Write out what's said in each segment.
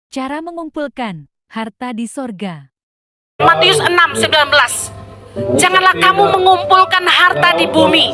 Cara mengumpulkan harta di sorga. Matius 6:19. Janganlah kamu mengumpulkan harta di bumi.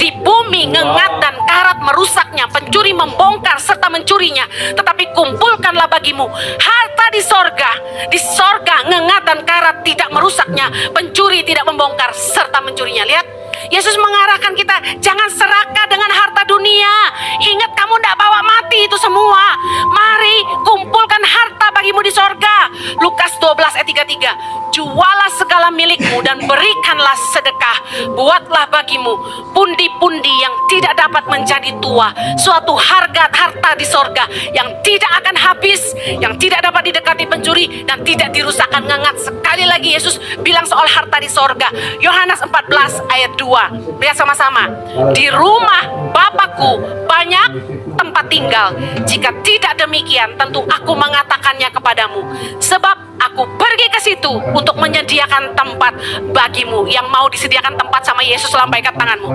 Di bumi ngengat dan karat merusaknya, pencuri membongkar serta mencurinya. Tetapi kumpulkanlah bagimu harta di sorga. Di sorga ngengat dan karat tidak merusaknya, pencuri tidak membongkar serta mencurinya. Lihat, Yesus mengarahkan kita, jangan serakah dengan harta dunia. Ingat, kamu tidak bawa mati itu semua. Mari kumpulkan harta bagimu di sorga. Lukas 12 ayat 33. Jualah segala milikmu dan berikanlah sedekah. Buatlah bagimu pundi-pundi yang tidak dapat menjadi tua, suatu harta di sorga yang tidak akan habis, yang tidak dapat didekati pencuri dan tidak dirusakkan ngengat. Sekali lagi Yesus bilang soal harta di sorga. Yohanes 14 ayat 2. Lihat sama-sama. Di rumah Bapakku banyak tempat tinggal. Jika tidak demikian, tentu aku mengatakannya kepadamu. Sebab aku pergi ke situ untuk menyediakan tempat bagimu. Yang mau disediakan tempat sama Yesus, lambaikan tanganmu.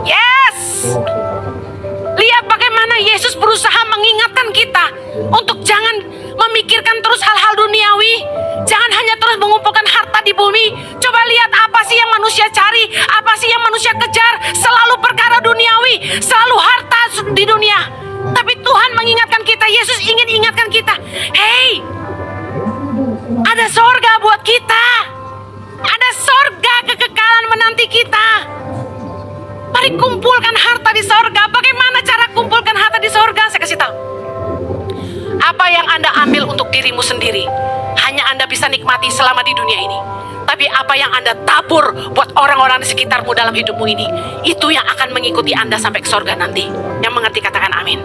Yes! Lihat bagaimana Yesus berusaha mengingatkan kita untuk jangan memikirkan terus hal-hal duniawi. Jangan hanya terus mengumpulkan harta di bumi. Coba lihat apa sih yang manusia cari, apa sih yang manusia kejar. Selalu perkara duniawi, selalu harta di dunia. Tapi Tuhan mengingatkan kita, Yesus ingin ingatkan kita, hey, ada sorga buat kita. Ada sorga kekekalan menanti kita. Mari kumpulkan harta di sorga. Bagaimana cara kumpulkan harta di sorga? Saya kasih tahu. Apa yang Anda ambil untuk dirimu sendiri, hanya Anda bisa nikmati selama di dunia ini. Tapi apa yang Anda tabur buat orang-orang di sekitarmu dalam hidupmu ini, itu yang akan mengikuti Anda sampai ke sorga nanti. Yang mengerti katakan amin.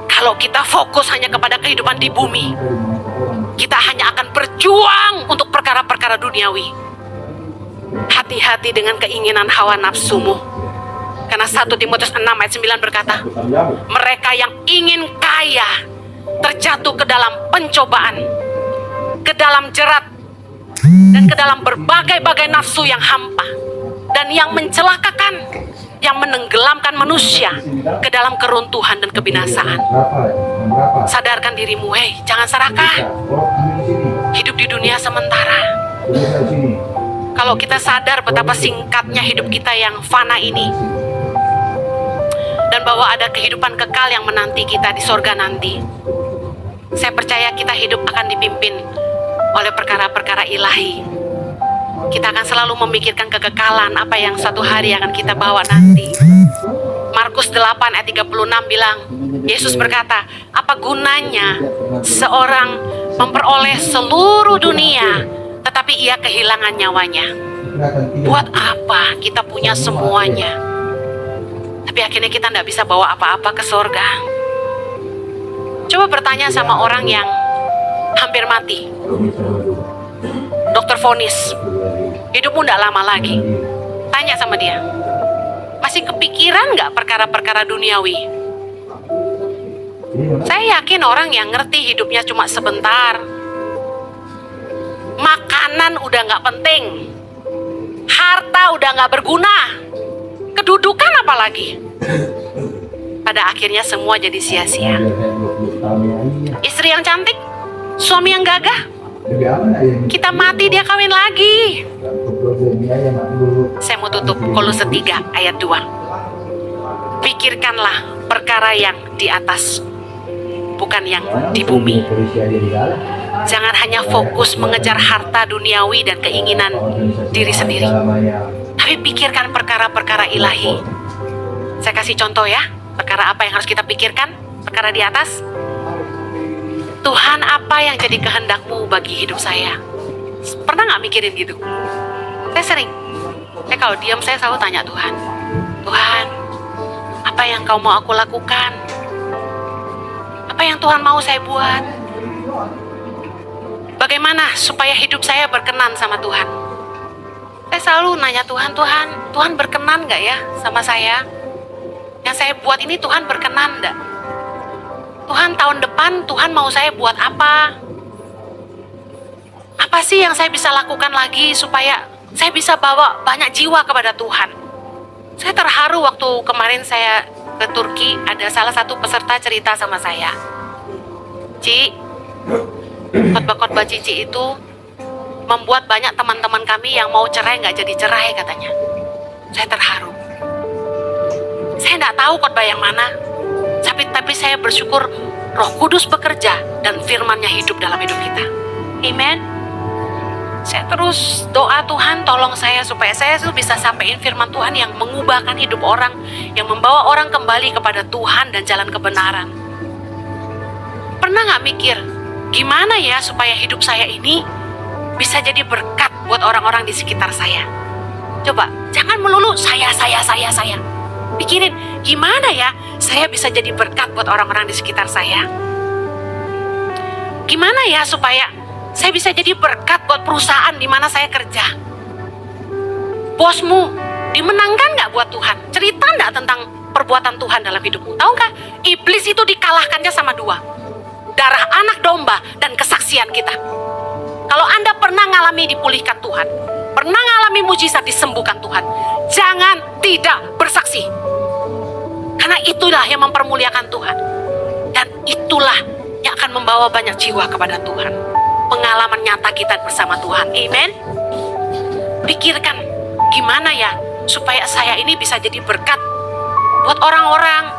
Kalau kita fokus hanya kepada kehidupan di bumi, kita hanya akan berjuang untuk perkara-perkara duniawi. Hati-hati dengan keinginan hawa nafsumu. Karena 1 Timotius 6 ayat 9 berkata, mereka yang ingin kaya terjatuh ke dalam pencobaan, ke dalam jerat, dan ke dalam berbagai-bagai nafsu yang hampa, dan yang mencelakakan, yang menenggelamkan manusia ke dalam keruntuhan dan kebinasaan. Sadarkan dirimu, hei, jangan serakah. Hidup di dunia sementara. Kalau kita sadar betapa singkatnya hidup kita yang fana ini, dan bahwa ada kehidupan kekal yang menanti kita di sorga nanti, saya percaya kita hidup akan dipimpin oleh perkara-perkara ilahi. Kita akan selalu memikirkan kekekalan, apa yang suatu hari akan kita bawa nanti. Markus 8 ayat 36 bilang, Yesus berkata, apa gunanya seorang memperoleh seluruh dunia tetapi ia kehilangan nyawanya? Buat apa kita punya semuanya tapi akhirnya kita tidak bisa bawa apa-apa ke sorga? Coba bertanya sama orang yang hampir mati. Dokter vonis, hidupmu tidak lama lagi. Tanya sama dia, masih kepikiran nggak perkara-perkara duniawi? Saya yakin orang yang ngerti hidupnya cuma sebentar. Makanan udah nggak penting, harta udah nggak berguna, kedudukan apalagi. Pada akhirnya semua jadi sia-sia. Istri yang cantik, suami yang gagah, kita mati dia kawin lagi. Saya mau tutup Kolose 3 ayat 2. Pikirkanlah perkara yang di atas, bukan yang di bumi. Jangan hanya fokus mengejar harta duniawi dan keinginan diri sendiri, tapi pikirkan perkara-perkara ilahi. Saya kasih contoh ya, perkara apa yang harus kita pikirkan? Perkara di atas. Tuhan, apa yang jadi kehendakmu bagi hidup saya? Pernah nggak mikirin gitu? Saya sering. Kalau diam saya selalu tanya Tuhan, Tuhan, apa yang kau mau aku lakukan? Apa yang Tuhan mau saya buat? Bagaimana supaya hidup saya berkenan sama Tuhan? Saya selalu nanya Tuhan, Tuhan berkenan nggak ya sama saya? Yang saya buat ini Tuhan berkenan nggak? Tuhan, tahun depan Tuhan mau saya buat apa? Apa sih yang saya bisa lakukan lagi supaya saya bisa bawa banyak jiwa kepada Tuhan? Saya terharu waktu kemarin saya ke Turki, ada salah satu peserta cerita sama saya. Ci, khotbah-khotbah Cici itu membuat banyak teman-teman kami yang mau cerai nggak jadi cerai katanya. Saya terharu. Saya nggak tahu khotbah yang mana, tapi saya bersyukur Roh Kudus bekerja dan firman-Nya hidup dalam hidup kita. Amen. Saya terus doa, Tuhan tolong saya supaya saya tuh bisa sampaikan firman Tuhan yang mengubahkan hidup orang, yang membawa orang kembali kepada Tuhan dan jalan kebenaran. Pernah nggak mikir, gimana ya supaya hidup saya ini bisa jadi berkat buat orang-orang di sekitar saya? Coba, jangan melulu saya. Pikirin, gimana ya saya bisa jadi berkat buat orang-orang di sekitar saya? Gimana ya supaya saya bisa jadi berkat buat perusahaan di mana saya kerja? Bosmu dimenangkan nggak buat Tuhan? Cerita nggak tentang perbuatan Tuhan dalam hidupmu? Tahu nggak? Iblis itu dikalahkannya sama dua. Darah anak domba dan kesaksian kita. Kalau Anda pernah ngalami dipulihkan Tuhan, pernah ngalami mujizat disembuhkan Tuhan, jangan tidak bersaksi. Karena itulah yang mempermuliakan Tuhan. Dan itulah yang akan membawa banyak jiwa kepada Tuhan. Pengalaman nyata kita bersama Tuhan. Amen. Pikirkan, gimana ya supaya saya ini bisa jadi berkat buat orang-orang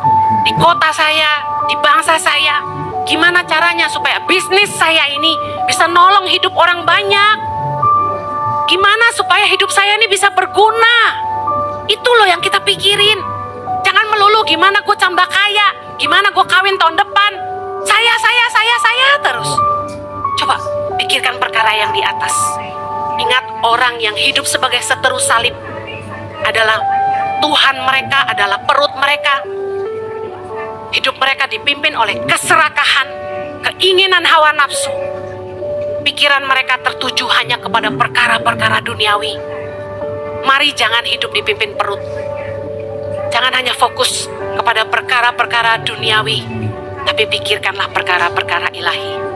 di kota saya, di bangsa saya. Gimana caranya supaya bisnis saya ini bisa nolong hidup orang banyak? Gimana supaya hidup saya ini bisa berguna? Itu loh yang kita pikirin. Jangan melulu gimana gue tambah kaya, gimana gue kawin tahun depan. Saya terus. Coba pikirkan perkara yang di atas. Ingat, orang yang hidup sebagai seteru salib adalah Tuhan mereka, adalah perut mereka. Hidup mereka dipimpin oleh keserakahan, keinginan hawa nafsu. Pikiran mereka tertuju hanya kepada perkara-perkara duniawi. Mari jangan hidup dipimpin perut. Jangan hanya fokus kepada perkara-perkara duniawi, tapi pikirkanlah perkara-perkara ilahi.